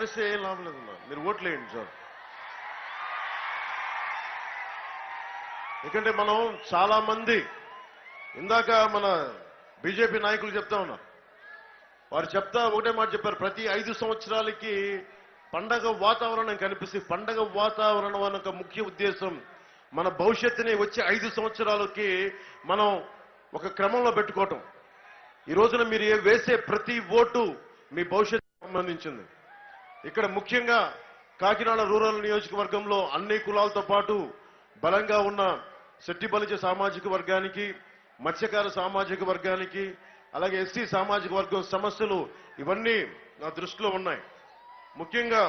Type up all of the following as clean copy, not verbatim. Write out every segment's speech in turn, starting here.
అరిస్తే ఏం లాభం లేదమ్మా, మీరు ఓట్లేయండి సార్. ఎందుకంటే మనం చాలా మంది ఇందాక మన బీజేపీ నాయకులు చెప్తా ఉన్నారు, వారు చెప్తా ఒకటే మాట చెప్పారు, ప్రతి 5 సంవత్సరాలకి పండగ వాతావరణం కనిపిస్తుంది. పండగ వాతావరణం అన్న ఒక ముఖ్య ఉద్దేశం మన భవిష్యత్తుని వచ్చే 5 సంవత్సరాలకి మనం ఒక క్రమంలో పెట్టుకోవటం. ఈ రోజున మీరు వేసే ప్రతి ఓటు మీ భవిష్యత్తుకు సంబంధించింది. ఇక్కడ ముఖ్యంగా కాకినాడ రూరల్ నియోజకవర్గంలో అన్ని కులాలతో పాటు బలంగా ఉన్న శెట్టి బలిజ సామాజిక వర్గానికి, మత్స్యకార సామాజిక వర్గానికి, అలాగే ఎస్సీ సామాజిక వర్గం సమస్యలు ఇవన్నీ నా దృష్టిలో ఉన్నాయి. ముఖ్యంగా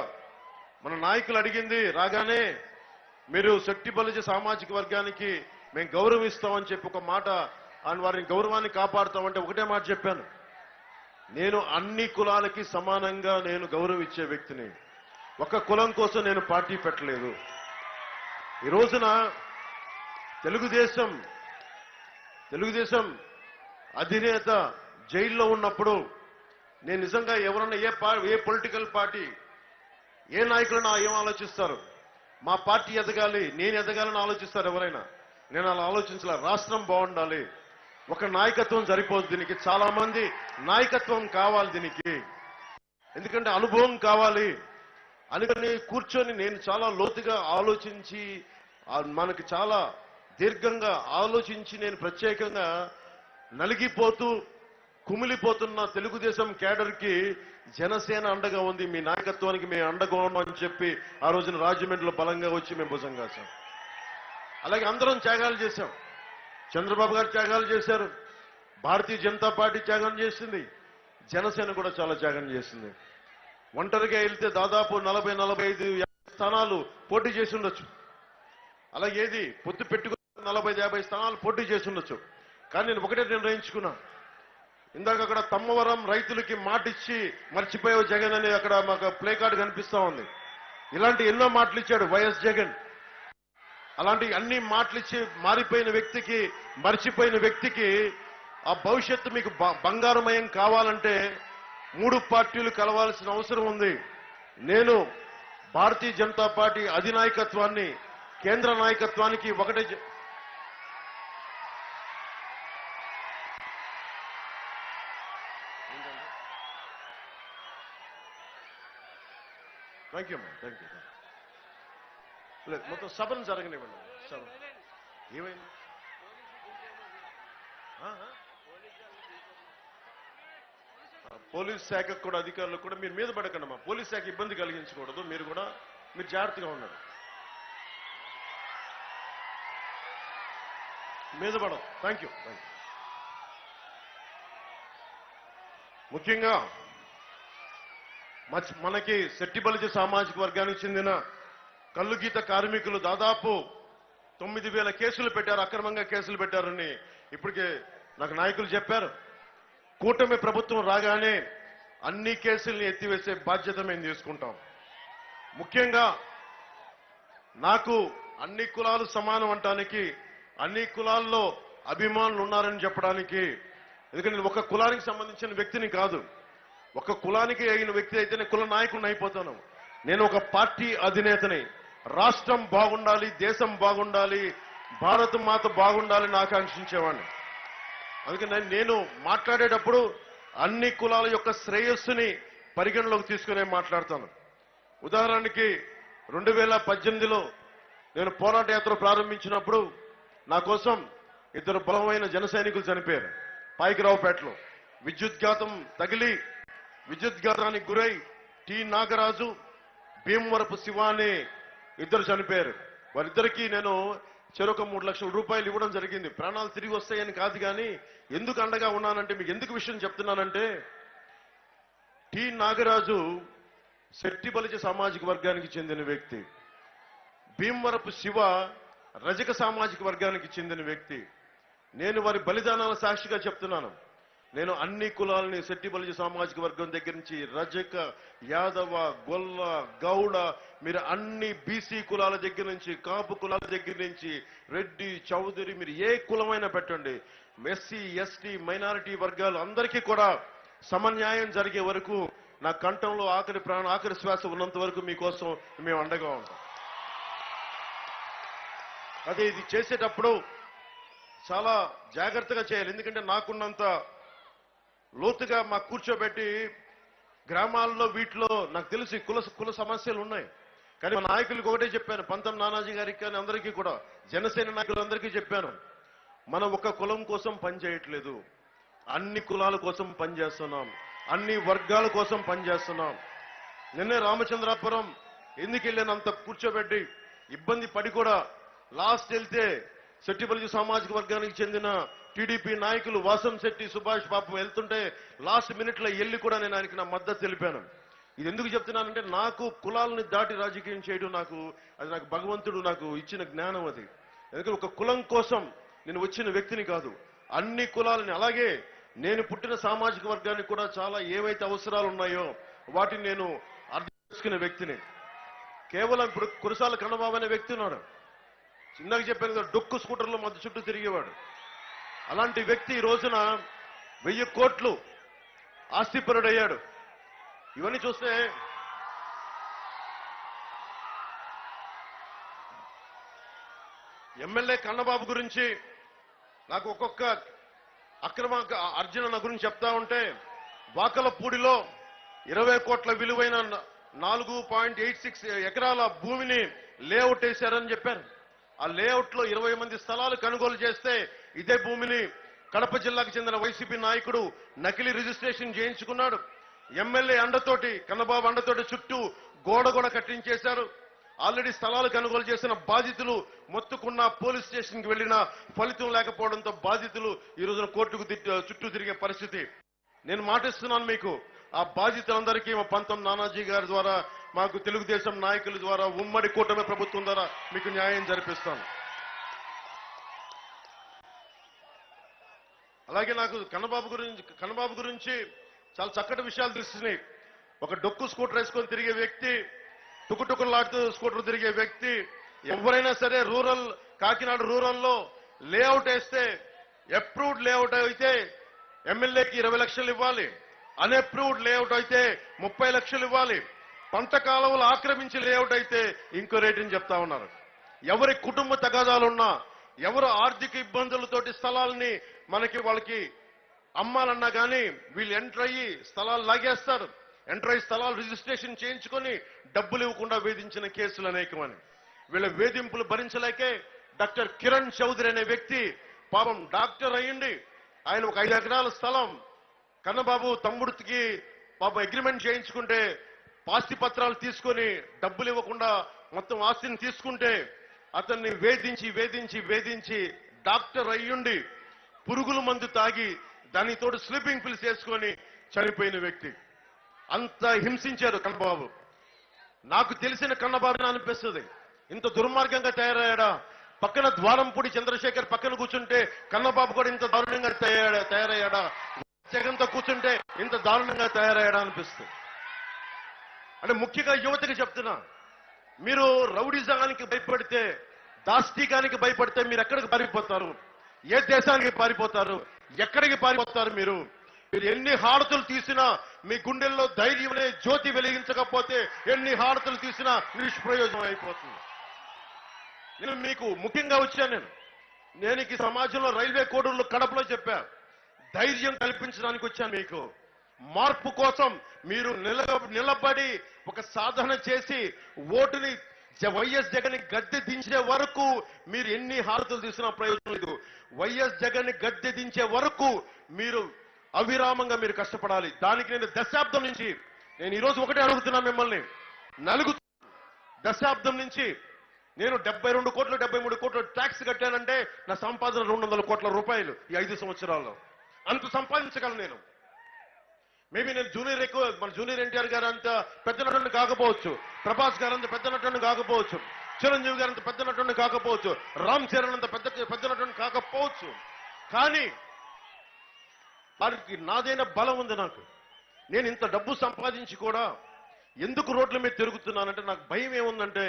మన నాయకులు అడిగింది రాగానే మీరు శెట్టి బలిజ సామాజిక వర్గానికి మేము గౌరవం ఇస్తామని చెప్పి ఒక మాట, వారిని గౌరవాన్ని కాపాడుతామంటే ఒకటే మాట చెప్పాను, నేను అన్ని కులాలకి సమానంగా నేను గౌరవం ఇచ్చే వ్యక్తిని. ఒక కులం కోసం నేను పార్టీ పెట్టలేదు. ఈ రోజున తెలుగుదేశం అధినేత జైల్లో ఉన్నప్పుడు నేను నిజంగా ఎవరన్నా ఏ పొలిటికల్ పార్టీ ఏ నాయకులను ఏం ఆలోచిస్తారు, మా పార్టీ ఎదగాలి, నేను ఎదగాలని ఆలోచిస్తారు ఎవరైనా. నేను అలా ఆలోచించలే. రాష్ట్రం బాగుండాలి, ఒక నాయకత్వం సరిపోదు, దీనికి చాలా మంది నాయకత్వం కావాలి దీనికి, ఎందుకంటే అనుభవం కావాలి. అందుకని కూర్చొని నేను చాలా లోతుగా ఆలోచించి మనకి చాలా దీర్ఘంగా ఆలోచించి నేను ప్రత్యేకంగా నలిగిపోతూ కుమిలిపోతున్న తెలుగుదేశం కేడర్కి జనసేన అండగా ఉంది, మీ నాయకత్వానికి మేము అండగా ఉన్నామని చెప్పి ఆ రోజున రాజమండ్రిలో బలంగా వచ్చి మేము భుజం కాసాం. అలాగే అందరం త్యాగాలు చేశాం. చంద్రబాబు గారు త్యాగాలు చేశారు, భారతీయ జనతా పార్టీ త్యాగం చేసింది, జనసేన కూడా చాలా త్యాగం చేసింది. ఒంటరిగా వెళ్తే దాదాపు 40-45 స్థానాలు పోటీ చేసి ఉండొచ్చు. అలాగే ఏది పొత్తు పెట్టుకుని 40-50 స్థానాలు పోటీ చేసి ఉండొచ్చు. కానీ నేను ఒకటే నిర్ణయించుకున్నా, ఇందాక అక్కడ తమ్మవరం రైతులకి మాటిచ్చి మర్చిపోయావు జగన్ అని అక్కడ మాకు ప్లే కార్డు కనిపిస్తా ఉంది. ఇలాంటి ఎన్నో మాటలు ఇచ్చాడు వైఎస్ జగన్. అలాంటి అన్ని మాటలు ఇచ్చి మారిపోయిన వ్యక్తికి, మర్చిపోయిన వ్యక్తికి ఆ భవిష్యత్తు మీకు బంగారమయం కావాలంటే 3 పార్టీలు కలవాల్సిన అవసరం ఉంది. నేను భారతీయ జనతా పార్టీ అధినాయకత్వాన్ని, కేంద్ర నాయకత్వానికి ఒకటే థ్యాంక్ యూ అమ్మా, థ్యాంక్ యూ. లేదు మొత్తం సభను జరగనివ్వండి. సభ ఏమైంది? పోలీస్ శాఖకు కూడా అధికారులకు కూడా మీరు మీద పడకండి అమ్మా, పోలీస్ శాఖ ఇబ్బంది కలిగించకూడదు. మీరు జాగ్రత్తగా ఉన్నారు, మీద పడదు. Thank you. ముఖ్యంగా మనకి శెట్టి బలిజ సామాజిక వర్గానికి చెందిన కల్లుగీత కార్మికులు దాదాపు 9,000 కేసులు పెట్టారు, అక్రమంగా కేసులు పెట్టారని ఇప్పటికే నాకు నాయకులు చెప్పారు. కూటమి ప్రభుత్వం రాగానే అన్ని కేసుల్ని ఎత్తివేసే బాధ్యత మేము తీసుకుంటాం. ముఖ్యంగా నాకు అన్ని కులాలు సమానం అంటానికి, అన్ని కులాల్లో అభిమానులు ఉన్నారని చెప్పడానికి, ఎందుకంటే నేను ఒక కులానికి సంబంధించిన వ్యక్తిని కాదు, ఒక కులానికి అయిన వ్యక్తి అయితేనే కుల నాయకుడిని అయిపోతాను. నేను ఒక పార్టీ అధినేతని. రాష్ట్రం బాగుండాలి, దేశం బాగుండాలి, భారత మాత బాగుండాలని ఆకాంక్షించేవాడిని. అందుకని నేను మాట్లాడేటప్పుడు అన్ని కులాల యొక్క శ్రేయస్సుని పరిగణలోకి తీసుకునే మాట్లాడతాను. ఉదాహరణకి 2018లో నేను పోరాట యాత్ర ప్రారంభించినప్పుడు నా కోసం 2 బలమైన జన సైనికులు చనిపోయారు. పాయికరావుపేటలో విద్యుద్ఘాతానికి గురై టి నాగరాజు, భీమవరపు శివ అనే 2 చనిపోయారు. వారిద్దరికీ నేను చెరొక 3 లక్షల రూపాయలు ఇవ్వడం జరిగింది. ప్రాణాలు తిరిగి వస్తాయని కాదు, కానీ ఎందుకు అండగా ఉన్నానంటే, మీకు ఎందుకు విషయం చెప్తున్నానంటే, టి నాగరాజు శెట్టి బలిజ సామాజిక వర్గానికి చెందిన వ్యక్తి, భీమవరపు శివ రజక సామాజిక వర్గానికి చెందిన వ్యక్తి. నేను వారి బలిదానాల సాక్షిగా చెప్తున్నాను. నేను అన్ని కులాలని శెట్టి బలిజ సామాజిక వర్గం దగ్గర నుంచి రజక, యాదవ, గొల్ల, గౌడ, మీరు అన్ని బీసీ కులాల దగ్గర నుంచి, కాపు కులాల దగ్గర నుంచి, రెడ్డి, చౌదరి, మీరు ఏ కులమైనా పెట్టండి, ఎస్సీ, ఎస్టీ, మైనారిటీ వర్గాలు అందరికీ కూడా సమన్యాయం జరిగే వరకు నా కంఠంలో ఆఖరి శ్వాస ఉన్నంత వరకు మీకోసం మేము అండగా ఉంటాం. అదే ఇది చేసేటప్పుడు చాలా జాగ్రత్తగా చేయాలి. ఎందుకంటే నాకున్నంత లోతుగా మాకు కూర్చోబెట్టి గ్రామాల్లో వీటిలో నాకు తెలిసి కుల సమస్యలు ఉన్నాయి. కానీ మా నాయకులకు ఒకటే చెప్పాను, పంతం నానాజీ గారికి కానీ అందరికీ కూడా, జనసేన నాయకులందరికీ చెప్పాను, మనం ఒక కులం కోసం పనిచేయట్లేదు, అన్ని కులాల కోసం పనిచేస్తున్నాం, అన్ని వర్గాల కోసం పనిచేస్తున్నాం. నిన్నే రామచంద్రాపురం ఎందుకు వెళ్ళానంత కూర్చోబెట్టి ఇబ్బంది పడి కూడా లాస్ట్ వెళ్తే శెట్టిపల్లి సామాజిక వర్గానికి చెందిన టీడీపీ నాయకులు వాసం శెట్టి సుభాష్ పాపం వెళ్తుంటే లాస్ట్ మినిట్లో వెళ్ళి కూడా నేను ఆయనకి నా మద్దతు తెలిపాను. ఇది ఎందుకు చెప్తున్నానంటే నాకు కులాలని దాటి రాజకీయం చేయడం అది నాకు భగవంతుడు నాకు ఇచ్చిన జ్ఞానం. అది ఎందుకంటే ఒక కులం కోసం నేను వచ్చిన వ్యక్తిని కాదు, అన్ని కులాలని, అలాగే నేను పుట్టిన సామాజిక వర్గానికి కూడా చాలా ఏవైతే అవసరాలు ఉన్నాయో వాటిని నేను అర్థం చేసుకునే వ్యక్తిని. కేవలం ఇప్పుడు కురసాల కన్నబాబు అనే వ్యక్తి ఉన్నాడు, చిన్నగా చెప్పాను కదా, డొక్కు స్కూటర్లో మధ్య చుట్టూ తిరిగేవాడు. అలాంటి వ్యక్తి ఈ రోజున 1000 కోట్లు ఆస్తిపరుడయ్యాడు. ఇవన్నీ చూస్తే ఎమ్మెల్యే కన్నబాబు గురించి నాకు ఒక్కొక్క అక్రమ అర్జున గురించి చెప్తా ఉంటే, వాకలపూడిలో 20 కోట్ల విలువైన 4.86 ఎకరాల భూమిని లేఅవుట్ వేశారని చెప్పారు. ఆ లేఅవుట్ లో 20 మంది స్థలాలు కొనుగోలు చేస్తే ఇదే భూమిని కడప జిల్లాకు చెందిన వైసీపీ నాయకుడు నకిలీ రిజిస్ట్రేషన్ చేయించుకున్నాడు. ఎమ్మెల్యే అండతోటి, కన్నబాబు అండతోటి చుట్టూ గోడ కూడా కట్టించేశారు. ఆల్రెడీ స్థలాలు కొనుగోలు చేసిన బాధితులు మొత్తుకున్న పోలీస్ స్టేషన్కి వెళ్లిన ఫలితం లేకపోవడంతో బాధితులు ఈ రోజున కోర్టుకు చుట్టూ తిరిగే పరిస్థితి. నేను మాటిస్తున్నాను మీకు, ఆ బాధితులందరికీ మా పంతం నానాజీ గారి ద్వారా, మాకు తెలుగుదేశం నాయకుల ద్వారా, ఉమ్మడి కూటమి ప్రభుత్వం ద్వారా మీకు న్యాయం జరిపిస్తాను. అలాగే నాకు కన్నబాబు గురించి చాలా చక్కటి విషయాలు తెలుస్తున్నాయి. ఒక డొక్కు స్కూటర్ వేసుకొని తిరిగే వ్యక్తి, టుకుటుకులాడుతూ స్కూటర్ తిరిగే వ్యక్తి, ఎవరైనా సరే కాకినాడ రూరల్లో లేఅవుట్ వేస్తే అప్రూవ్డ్ లేఅవుట్ అయితే ఎమ్మెల్యేకి 20 లక్షలు ఇవ్వాలి, అన్అప్రూవ్డ్ లేఅవుట్ అయితే 30 లక్షలు ఇవ్వాలి, పంట కాలువలు ఆక్రమించి లేఅవుట్ అయితే ఇంకో రేటుని చెప్తా ఉన్నారు. ఎవరి కుటుంబ తగాదాలున్నా, ఎవరు ఆర్థిక ఇబ్బందులతోటి స్థలాల్ని వాళ్ళకి అమ్మాలన్నా కానీ వీళ్ళు ఎంటర్ అయ్యి స్థలాలు లాగేస్తారు. ఎంటర్ అయ్యి స్థలాలు రిజిస్ట్రేషన్ చేయించుకొని డబ్బులు ఇవ్వకుండా వేధించిన కేసులు అనేకమని. వీళ్ళ వేధింపులు భరించలేకే డాక్టర్ కిరణ్ చౌదరి అనే వ్యక్తి పాపం డాక్టర్ అయ్యిండి, ఆయన ఒక 5 ఎకరాల స్థలం కన్నబాబు తమ్ముడికి పాపం అగ్రిమెంట్ చేయించుకుంటే ఆస్తి పత్రాలు తీసుకొని డబ్బులు ఇవ్వకుండా మొత్తం ఆస్తిని తీసుకుంటే అతన్ని వేధించి డాక్టర్ అయ్యుండి పురుగుల మందు తాగి దానితోటి స్లీపింగ్ పిల్స్ వేసుకొని చనిపోయిన వ్యక్తి. అంత హింసించారు కన్నబాబు. నాకు తెలిసిన కన్నబాబు అనిపిస్తుంది, ఇంత దుర్మార్గంగా తయారయ్యాడా? పక్కన ద్వారంపూడి చంద్రశేఖర్ పక్కన కూర్చుంటే కన్నబాబు కూడా ఇంత దారుణంగా తయారయ్యాడా? జగన్తో కూర్చుంటే ఇంత దారుణంగా తయారయ్యాడా అనిపిస్తుంది. అంటే ముఖ్యంగా యువతకి చెప్తున్నా, మీరు రౌడిజానికి భయపడితే, దాష్టీకానికి భయపడితే మీరు ఎక్కడికి పారిపోతారు? ఏ దేశానికి పారిపోతారు? ఎక్కడికి పారిపోతారు? మీరు ఎన్ని హారతులు తీసినా మీ గుండెల్లో ధైర్యం అనే జ్యోతి వెలిగించకపోతే ఎన్ని హారతులు తీసినా నిష్ప్రయోజనం అయిపోతుంది. నేను మీకు ముఖ్యంగా వచ్చాను. నేను ఈ సమాజంలో రైల్వే కోడూరులో కడపలో చెప్పా, ధైర్యం కల్పించడానికి వచ్చాను. మీకు మార్పు కోసం మీరు నిలబడి ఒక సాధన చేసి ఓటుని వైఎస్ జగన్ గద్దె దించే వరకు మీరు ఎన్ని హారతులు తీసినా ప్రయోజనం లేదు. వైఎస్ జగన్ గద్దె దించే వరకు మీరు అవిరామంగా మీరు కష్టపడాలి. దానికి నేను దశాబ్దం నుంచి నేను ఈరోజు ఒకటే అడుగుతున్నా మిమ్మల్ని, దశాబ్దం నుంచి నేను 72 కోట్లు 73 కోట్లు ట్యాక్స్ కట్టానంటే నా సంపాదన 200 కోట్ల రూపాయలు ఈ 5 సంవత్సరాల్లో. అంత సంపాదించగలను నేను. మేబీ నేను మన జూనియర్ ఎన్టీఆర్ గారు అంత పెద్ద నటుడిని కాకపోవచ్చు, ప్రభాస్ గారు అంత పెద్ద నటుడిని కాకపోవచ్చు, చిరంజీవి గారు అంత పెద్ద నటుడిని కాకపోవచ్చు, రామ్ చరణ్ అంత పెద్ద నటుడిని కాకపోవచ్చు, కానీ వారికి నాదైన బలం ఉంది. నేను ఇంత డబ్బు సంపాదించి కూడా ఎందుకు రోడ్ల మీద తిరుగుతున్నానంటే నాకు భయం ఏముందంటే,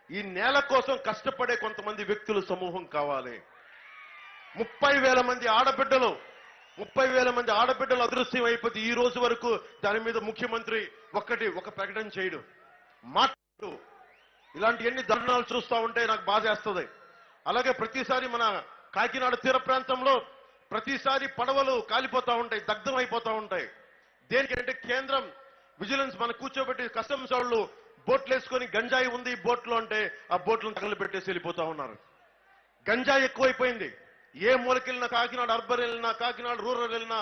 ఈ నేల కోసం కష్టపడే కొంతమంది వ్యక్తుల సమూహం కావాలి. 30,000 మంది ఆడబిడ్డలు 30,000 మంది ఆడబిడ్డలు అదృశ్యం అయిపోతే ఈ రోజు వరకు దాని మీద ముఖ్యమంత్రి ఒక ప్రకటన చేయడు, మాట్లాడు. ఇలాంటి ఎన్ని ధర్నాలు చూస్తూ ఉంటే నాకు బాధేస్తుంది. అలాగే ప్రతిసారి మన కాకినాడ తీర ప్రాంతంలో ప్రతిసారి పడవలు కాలిపోతా ఉంటాయి, దగ్ధం అయిపోతా ఉంటాయి. దేనికంటే కేంద్రం విజిలెన్స్ మన కూర్చోబెట్టి కస్టమ్స్ వాళ్ళు బోట్లు వేసుకొని గంజాయి ఉంది బోట్లో అంటే ఆ బోట్లను తగలబెట్టేసి వెళ్ళిపోతా ఉన్నారు. గంజాయి ఎక్కువైపోయింది. ఏ మూలకెళ్ళినా, కాకినాడ అర్బన్ వెళ్ళినా, కాకినాడ రూరల్ వెళ్ళినా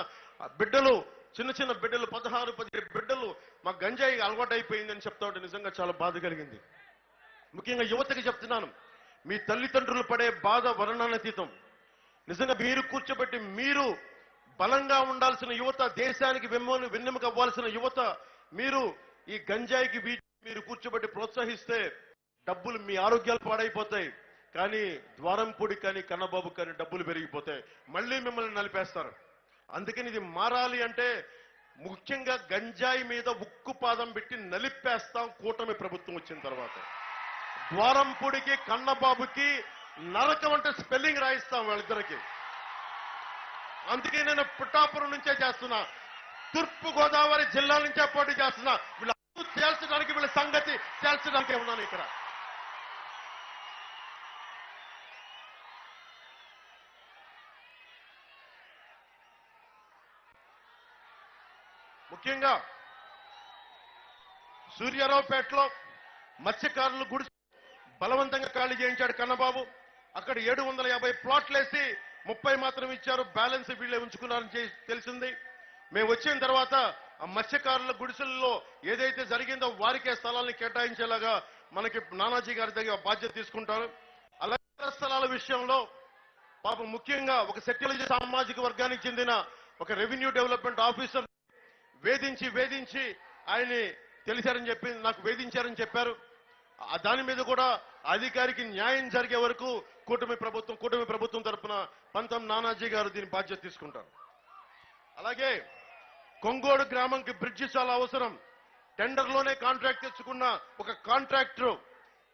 బిడ్డలు, చిన్న చిన్న బిడ్డలు, 16-17 బిడ్డలు మా గంజాయి అలవాటు అయిపోయిందని చెప్తా ఉంటే నిజంగా చాలా బాధ కలిగింది. ముఖ్యంగా యువతకి చెప్తున్నాను, మీ తల్లిదండ్రులు పడే బాధ వర్ణనాతీతం. నిజంగా మీరు కూర్చోబెట్టి మీరు బలంగా ఉండాల్సిన యువత, దేశానికి వెన్నెముక అవ్వాల్సిన యువత, మీరు ఈ గంజాయికి మీరు కూర్చోబెట్టి ప్రోత్సహిస్తే డబ్బులు, మీ ఆరోగ్యాలు పాడైపోతాయి. కానీ ద్వారంపూడి కానీ కన్నబాబు కానీ డబ్బులు పెరిగిపోతాయి, మళ్ళీ మిమ్మల్ని నలిపేస్తారు. అందుకని ఇది మారాలి అంటే ముఖ్యంగా గంజాయి మీద ఉక్కు పాదం పెట్టి నలిపేస్తాం కూటమి ప్రభుత్వం వచ్చిన తర్వాత. ద్వారంపూడికి కన్నబాబుకి నరకం అంటే స్పెల్లింగ్ రాయిస్తాం వాళ్ళిద్దరికి. అందుకే నేను పుట్టాపురం నుంచే చేస్తున్నా, తూర్పు గోదావరి జిల్లా నుంచే పోటీ చేస్తున్నా. వీళ్ళు తేల్చడానికి, వీళ్ళ సంగతి తేల్చడానికి ఉన్నాను ఇక్కడ. ముఖ్యంగా సూర్యారావుపేటలో మత్స్యకారులు గుడి బలవంతంగా ఖాళీ చేయించాడు కన్నబాబు. అక్కడ 750 ప్లాట్లు వేసి 30 మాత్రం ఇచ్చారు, బ్యాలెన్స్ వీళ్ళే ఉంచుకున్నారని తెలిసింది. మేము వచ్చిన తర్వాత ఆ మత్స్యకారుల గుడిసెల్లో ఏదైతే జరిగిందో వారికే స్థలాన్ని కేటాయించేలాగా మనకి నానాజీ గారి దగ్గర బాధ్యత తీసుకుంటారు. అలాగే స్థలాల విషయంలో పాపం ముఖ్యంగా ఒక సెక్యులర్ సామాజిక వర్గానికి చెందిన ఒక రెవెన్యూ డెవలప్మెంట్ ఆఫీసర్ వేధించి ఆయన్ని తెలిసారని చెప్పి నాకు వేధించారని చెప్పారు. దాని మీద కూడా అధికారికి న్యాయం జరిగే వరకు కూటమి ప్రభుత్వం తరఫున పంతం నానాజీ గారు దీని బాధ్యత తీసుకుంటారు. అలాగే కొంగోడు గ్రామంకి బ్రిడ్జి చాలా అవసరం. టెండర్లోనే కాంట్రాక్ట్ తెచ్చుకున్న ఒక కాంట్రాక్టర్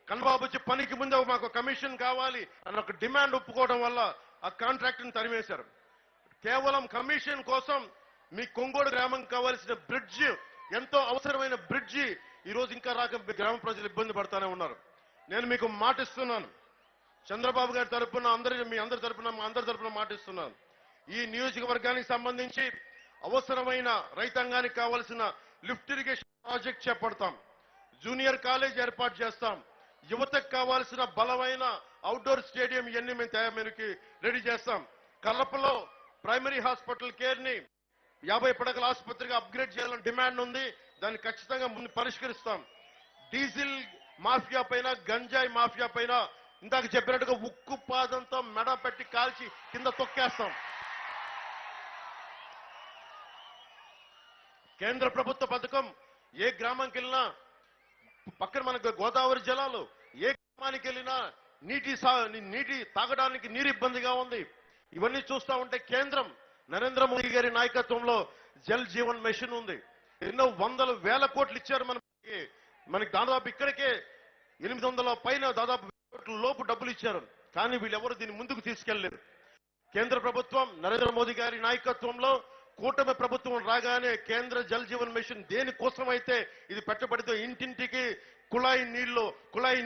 కన్నబాబు వచ్చి పనికి ముందే మాకు కమిషన్ కావాలి అన్న ఒక డిమాండ్ ఒప్పుకోవడం వల్ల ఆ కాంట్రాక్ట్ని తరిమేశారు. కేవలం కమిషన్ కోసం మీ కొంగోడు గ్రామం కావాల్సిన బ్రిడ్జి, ఎంతో అవసరమైన బ్రిడ్జి ఈ రోజు ఇంకా రాక గ్రామ ప్రజలు ఇబ్బంది పడతానే ఉన్నారు. నేను మీకు మాటిస్తున్నాను, చంద్రబాబు గారి తరఫున మీ అందరి తరఫున మాటిస్తున్నాను. ఈ నియోజకవర్గానికి సంబంధించి అవసరమైన రైతాంగానికి కావాల్సిన లిఫ్ట్ ఇరిగేషన్ ప్రాజెక్ట్ చేపడతాం, జూనియర్ కాలేజ్ ఏర్పాటు చేస్తాం, యువతకు కావాల్సిన బలమైన అవుట్డోర్ స్టేడియం ఇవన్నీ మేము రెడీ చేస్తాం. కల్లపలో ప్రైమరీ హాస్పిటల్ కేర్ ని 50 పడకల ఆసుపత్రిగా అప్గ్రేడ్ చేయాలని డిమాండ్ ఉంది, దాన్ని ఖచ్చితంగా ముందు పరిష్కరిస్తాం. డీజిల్ మాఫియా పైన, గంజాయి మాఫియా పైన ఇందాక చెప్పినట్టుగా ఉక్కు పాదంతో మెడ పెట్టి కాల్చి కింద తొక్కేస్తాం. కేంద్ర ప్రభుత్వ పథకం ఏ గ్రామంకి వెళ్ళినా, పక్కన మనకు గోదావరి జలాలు, ఏ గ్రామానికి వెళ్ళినా నీటి తాగడానికి నీరు ఇబ్బందిగా ఉంది. ఇవన్నీ చూస్తా ఉంటే కేంద్రం నరేంద్ర మోదీ గారి నాయకత్వంలో జల్ జీవన్ మిషన్ ఉంది. ఎన్నో వందల వేల కోట్లు ఇచ్చారు మనకి దాదాపు ఇక్కడికే 800 పైన దాదాపు కోట్ల లోపు డబ్బులు ఇచ్చారు. కానీ వీళ్ళెవరు దీన్ని ముందుకు తీసుకెళ్లేరు. కేంద్ర ప్రభుత్వం నరేంద్ర మోదీ గారి నాయకత్వంలో కూటమి ప్రభుత్వం రాగానే కేంద్ర జల్ జీవన్ మిషన్ దేనికోసమైతే ఇది పెట్టబడితే ఇంటింటికి కుళాయి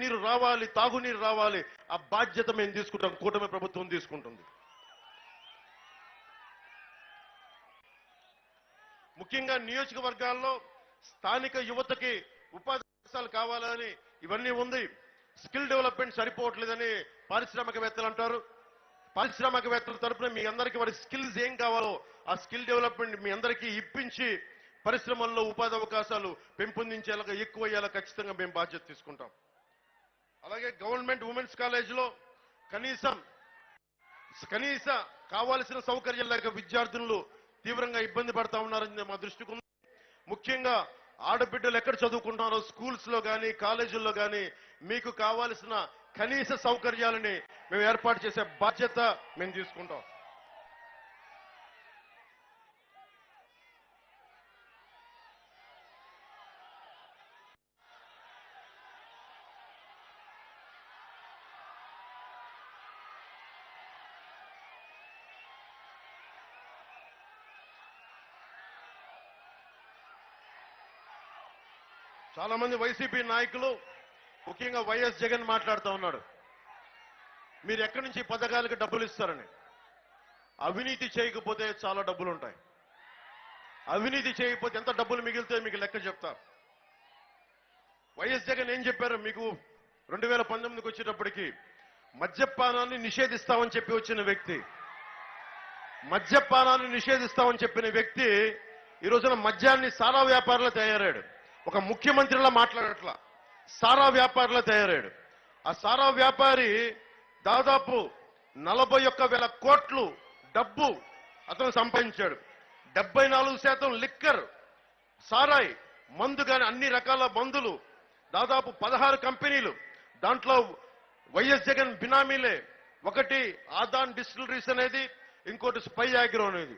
నీరు రావాలి, తాగునీరు రావాలి, ఆ బాధ్యత మేము తీసుకుంటాం, కూటమి ప్రభుత్వం తీసుకుంటుంది. ముఖ్యంగా నియోజకవర్గాల్లో స్థానిక యువతకి ఉపాధి అవకాశాలు కావాలని ఇవన్నీ ఉంది. స్కిల్ డెవలప్మెంట్ సరిపోవట్లేదని పారిశ్రామికవేత్తలు అంటారు. పారిశ్రామికవేత్తల తరఫున మీ అందరికీ వారి స్కిల్స్ ఏం కావాలో ఆ స్కిల్ డెవలప్మెంట్ మీ అందరికీ ఇప్పించి పరిశ్రమల్లో ఉపాధి అవకాశాలు పెంపొందించేలాగా, ఎక్కువయ్యేలా ఖచ్చితంగా మేము బాధ్యత తీసుకుంటాం. అలాగే గవర్నమెంట్ ఉమెన్స్ కాలేజీలో కనీస కావాల్సిన సౌకర్యాలు లేక విద్యార్థులు తీవ్రంగా ఇబ్బంది పడతా ఉన్నారని మా దృష్టికి ఉంది. ముఖ్యంగా ఆడబిడ్డలు ఎక్కడ చదువుకుంటున్నారో స్కూల్స్ లో కానీ కాలేజీల్లో కానీ మీకు కావాల్సిన కనీస సౌకర్యాలని మేము ఏర్పాటు చేసే బాధ్యత మేము తీసుకుంటాం. చాలా మంది వైసీపీ నాయకులు ముఖ్యంగా వైఎస్ జగన్ మాట్లాడుతూ ఉన్నాడు. మీరు ఎక్కడి నుంచి పథకాలకు డబ్బులు ఇస్తారని. అవినీతి చేయకపోతే చాలా డబ్బులు ఉంటాయి. అవినీతి చేయకపోతే ఎంత డబ్బులు మిగిలితే మీకు లెక్క చెప్తా. వైఎస్ జగన్ ఏం చెప్పారు మీకు 2019కి వచ్చేటప్పటికి మద్యపానాన్ని నిషేధిస్తామని చెప్పి వచ్చిన వ్యక్తి, మద్యపానాన్ని నిషేధిస్తామని చెప్పిన వ్యక్తి ఈ రోజున మద్యాన్ని సారా వ్యాపారులు తయారాడు. ఒక ముఖ్యమంత్రిలా మాట్లాడట్లా, సారా వ్యాపారులు తయారాడు. ఆ సారా వ్యాపారి దాదాపు 41,000 కోట్లు డబ్బు అతను సంపాదించాడు. 74% లిక్కర్, సారాయి, మందు కానీ అన్ని రకాల మందులు, దాదాపు 16 కంపెనీలు. దాంట్లో వైఎస్ జగన్ బినామీలే. ఒకటి ఆదాన్ డిస్టిలరీస్ అనేది, ఇంకోటి స్పై అగ్రో అనేది.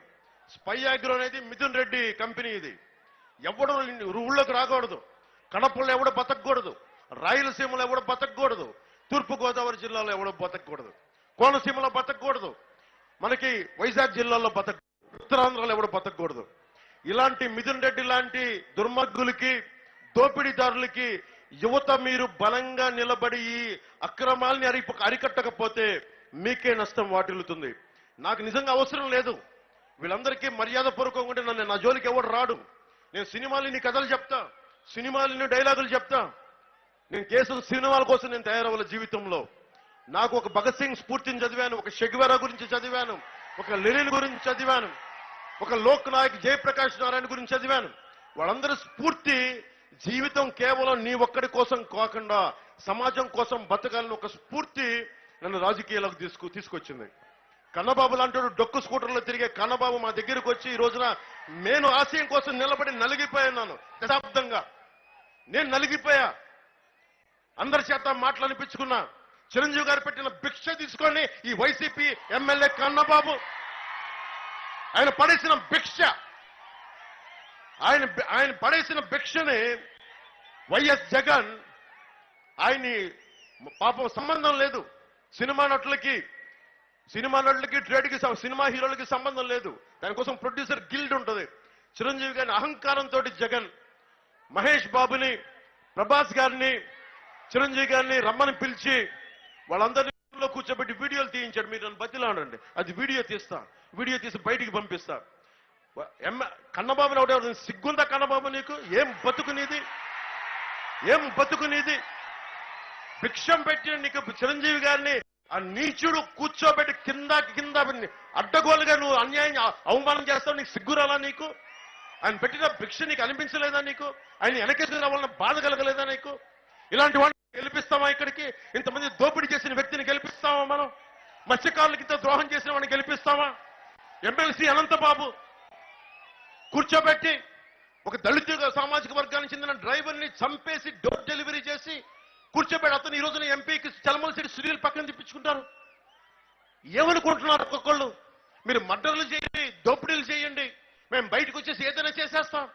స్పై అగ్రో అనేది మిథున్ రెడ్డి కంపెనీ. ఇది ఎవడు ఊళ్ళోకి రాకూడదు, కడపలో ఎవడో బతకూడదు, రాయలసీమలో ఎవడో బతకూడదు, తూర్పు గోదావరి జిల్లాలో ఎవడో బతకూడదు, కోనసీమలో బతకూడదు, మనకి వైజాగ్ జిల్లాలో ఉత్తరాంధ్రలో ఎవడో బతకూడదు. ఇలాంటి మిథున్ రెడ్డి లాంటి దుర్మార్గులకి, దోపిడీదారులకి యువత మీరు బలంగా నిలబడి ఈ అక్రమాల్ని అరికట్టకపోతే మీకే నష్టం వాటిల్లుతుంది. నాకు నిజంగా అవసరం లేదు. వీళ్ళందరికీ మర్యాదపూర్వకంగా ఉంటే నా జోలికి ఎవడు రాడు. నేను సినిమాలని కథలు చెప్తా, సినిమాలని డైలాగులు చెప్తా. నేను కేసులు సినిమాల కోసం నేను తయారవ్వాలి జీవితంలో. నాకు ఒక భగత్ సింగ్ స్ఫూర్తిని చదివాను, ఒక షెగ్వెరా గురించి చదివాను, ఒక లెనిన్ గురించి చదివాను, ఒక లోక్ నాయక్ జయప్రకాష్ నారాయణ గురించి చదివాను. వాళ్ళందరూ స్ఫూర్తి జీవితం కేవలం నీ ఒక్కడి కోసం కాకుండా సమాజం కోసం బతకాలని ఒక స్ఫూర్తి నన్ను రాజకీయాలకు తీసుకొచ్చింది. కన్నబాబు లాంటి డొక్కు స్కూటర్లో తిరిగే కన్నబాబు మా దగ్గరకు వచ్చి ఈ రోజున నేను ఆశయం కోసం నిలబడి నలిగిపోయాను. దశాబ్దంగా నేను నలిగిపోయా. అందరి చేత మాటలు అనిపించుకున్నా. చిరంజీవి గారు పెట్టిన భిక్ష తీసుకొని ఈ వైసీపీ ఎమ్మెల్యే కన్నబాబు ఆయన పడేసిన భిక్ష, ఆయన పడేసిన భిక్షని వైఎస్ జగన్ ఆయన్ని పాపం సంబంధం లేదు. సినిమా నటులకి ట్రేడ్కి, సినిమా హీరోలకి సంబంధం లేదు. దానికోసం ప్రొడ్యూసర్ గిల్డ్ ఉంటుంది. చిరంజీవి గారిని అహంకారంతో జగన్ మహేష్ బాబుని, ప్రభాస్ గారిని, చిరంజీవి గారిని రమ్మని పిలిచి వాళ్ళందరిలో కూర్చోబెట్టి వీడియోలు తీయించాడు. మీరు నన్ను బతిలాడండి, అది వీడియో తీసి బయటికి పంపిస్తా. కన్నబాబుని ఒకటి సిగ్గుందా కన్నబాబు నీకు? ఏం బతుకునేది? భిక్షం పెట్టిన నీకు చిరంజీవి గారిని ఆ నీచుడు కూర్చోబెట్టి కింద అడ్డగోలుగా నువ్వు అన్యాయం అవమానం చేస్తావు. నీకు సిగ్గురాలా? నీకు ఆయన పెట్టిన భిక్ష నీకు అనిపించలేదా? నీకు ఆయన వెనకేసుకు రావాలన్న బాధ కలగలేదా నీకు? ఇలాంటి వాళ్ళని గెలిపిస్తామా? ఇక్కడికి ఇంతమంది దోపిడీ చేసిన వ్యక్తిని గెలిపిస్తామా? మనం మత్స్యకారులకి ఇంత ద్రోహం చేసిన వాడిని గెలిపిస్తామా? ఎమ్మెల్సీ అనంతబాబు కూర్చోబెట్టి ఒక దళిత సామాజిక వర్గానికి చెందిన డ్రైవర్ని చంపేసి డోర్ డెలివరీ చేసి కూర్చోబెట్టి అతను ఈ రోజున ఎంపీకి చలమలసిరి సునీల్ పక్కన తిప్పించుకుంటారు. ఏమనుకుంటున్నారు ఒక్కొక్కళ్ళు? మీరు మర్డర్లు చేయండి, దోపిడీలు చేయండి, మేము బయటకు వచ్చేసి ఏదైనా చేసేస్తాం,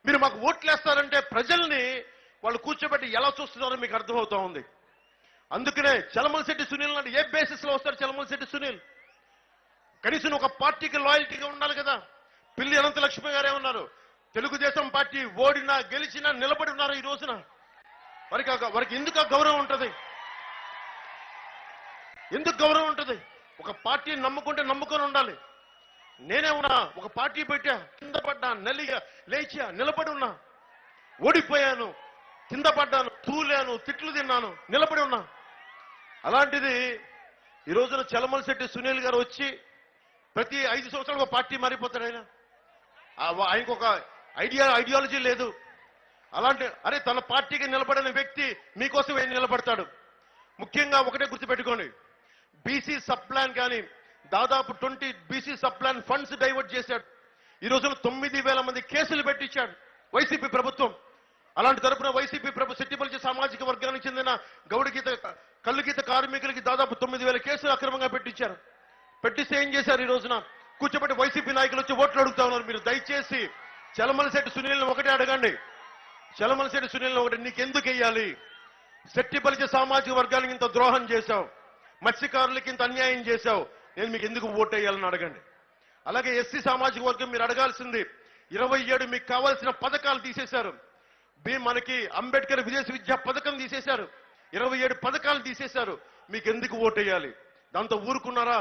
మీరు మాకు ఓట్లేస్తారంటే ప్రజల్ని వాళ్ళు కూర్చోబెట్టి ఎలా చూస్తున్నారో మీకు అర్థమవుతా ఉంది. అందుకనే చలమలశెట్టి సునీల్ అంటే ఏ బేసిస్ లో వస్తారు? చలమలశెట్టి సునీల్ కనీసం ఒక పార్టీకి లాయల్టీగా ఉండాలి కదా. పిల్లి అనంత లక్ష్మి గారే ఉన్నారు. తెలుగుదేశం పార్టీ ఓడినా గెలిచినా నిలబడి ఉన్నారు. ఈ రోజున వారికి ఎందుకు గౌరవం ఉంటుంది? ఎందుకు గౌరవం ఉంటుంది? ఒక పార్టీని నమ్ముకుంటే నమ్ముకొని ఉండాలి. నేనే ఉన్నా, ఒక పార్టీ పెట్టా, కింద పడ్డా, నలిగా లేచా, నిలబడి ఉన్నా. ఓడిపోయాను, కింద పడ్డాను, తూలాను, తిట్లు తిన్నాను, నిలబడి ఉన్నా. అలాంటిది ఈ రోజున చలమలశెట్టి సునీల్ గారు వచ్చి ప్రతి 5 సంవత్సరాలు ఒక పార్టీ మారిపోతాడు. ఆయనకు ఒక ఐడియాలజీ లేదు. అలాంటి తన పార్టీకి నిలబడిన వ్యక్తి మీకోసం ఏం నిలబడతాడు? ముఖ్యంగా ఒకటే గుర్తుపెట్టుకోండి, బీసీ సబ్ ప్లాన్ కానీ దాదాపు 20 BC sub plan funds divert చేశాడు. ఈ రోజున 9,000 మంది కేసులు పెట్టించాడు వైసీపీ ప్రభుత్వం. అలాంటి తరపున వైసీపీ సెట్టిపల్లి సామాజిక వర్గానికి చెందిన కల్లుగీత కార్మికులకి దాదాపు 9,000 కేసులు అక్రమంగా పెట్టించారు. పెట్టిస్తే ఏం చేశారు? ఈ రోజున కూర్చోబెట్టి వైసీపీ నాయకులు వచ్చి ఓట్లు అడుగుతా ఉన్నారు. మీరు దయచేసి చలమలశెట్టి సునీల్ని ఒకటే అడగండి. చలమలశెట్టి సునీల్ని ఒకటి, నీకెందుకు వెయ్యాలి? సెట్టిపల్లి సామాజిక వర్గానికి ఇంత ద్రోహం చేశావు, మత్స్యకారులకి ఇంత అన్యాయం చేశావు, నేను మీకు ఎందుకు ఓటు వేయాలని అడగండి. అలాగే ఎస్సీ సామాజిక వర్గం మీరు అడగాల్సింది 27 మీకు కావాల్సిన పథకాలు తీసేశారు. మనకి అంబేద్కర్ విదేశీ విద్యా పథకం తీసేశారు, 27 పథకాలు తీసేశారు. మీకు ఎందుకు ఓటేయాలి? దాంతో ఊరుకున్నారా?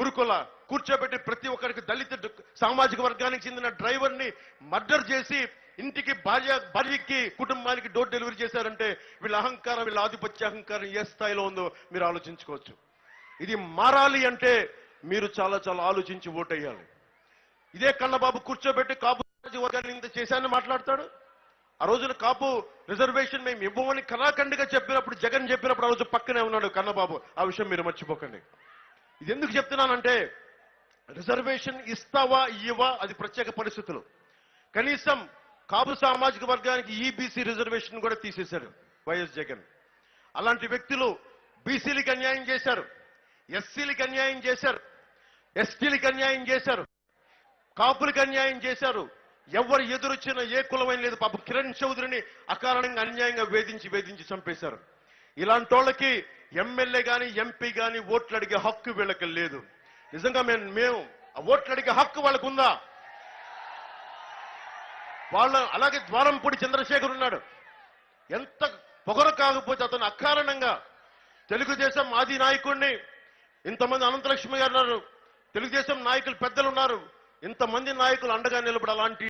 ఊరుకోలా. కూర్చోబెట్టి ప్రతి ఒక్కరికి దళిత సామాజిక వర్గానికి చెందిన డ్రైవర్ని మర్డర్ చేసి ఇంటికి భార్యకి కుటుంబానికి డోర్ డెలివరీ చేశారంటే వీళ్ళ అహంకారం, వీళ్ళ ఆధిపత్య అహంకారం ఏ స్థాయిలో ఉందో మీరు ఆలోచించుకోవచ్చు. ఇది మారాలి అంటే మీరు చాలా చాలా ఆలోచించి ఓటేయాలి. ఇదే కన్నబాబు కూర్చోబెట్టి కాపు వర్గాన్ని ఇంత చేశానని మాట్లాడతాడు. ఆ రోజున కాపు రిజర్వేషన్ మేము ఇవ్వమని కళాఖండిగా చెప్పినప్పుడు, జగన్ చెప్పినప్పుడు ఆ రోజు పక్కనే ఉన్నాడు కన్నబాబు. ఆ విషయం మీరు మర్చిపోకండి. ఇది ఎందుకు చెప్తున్నానంటే, రిజర్వేషన్ ఇస్తావా ఇవ్వవా అది ప్రత్యేక పరిస్థితులు. కనీసం కాపు సామాజిక వర్గానికి ఈబీసీ రిజర్వేషన్ కూడా తీసేశారు వైఎస్ జగన్. అలాంటి వ్యక్తులు బీసీలకు అన్యాయం చేశారు, ఎస్సీలకు అన్యాయం చేశారు, ఎస్టీలకు అన్యాయం చేశారు, కాపులకు అన్యాయం చేశారు. ఎవరు ఎదురొచ్చినా ఏ కులమైన లేదు. పాపం కిరణ్ చౌదరిని అకారణంగా అన్యాయంగా వేధించి చంపేశారు. ఇలాంటి వాళ్ళకి ఎమ్మెల్యే గాని ఎంపీ గాని ఓట్లు అడిగే హక్కు వీళ్ళకి లేదు. నిజంగా మేము ఓట్లు అడిగే హక్కు వాళ్ళకు ఉందా? అలాగే ద్వారంపూడి చంద్రశేఖర్ ఉన్నాడు. ఎంత పొగరు కాకపోతే అతను అకారణంగా తెలుగుదేశం ఆది నాయకుడిని, ఇంతమంది అనంతలక్ష్మి గారు ఉన్నారు, తెలుగుదేశం నాయకులు పెద్దలు ఉన్నారు, ఇంతమంది నాయకులు అండగా నిలబడి అలాంటి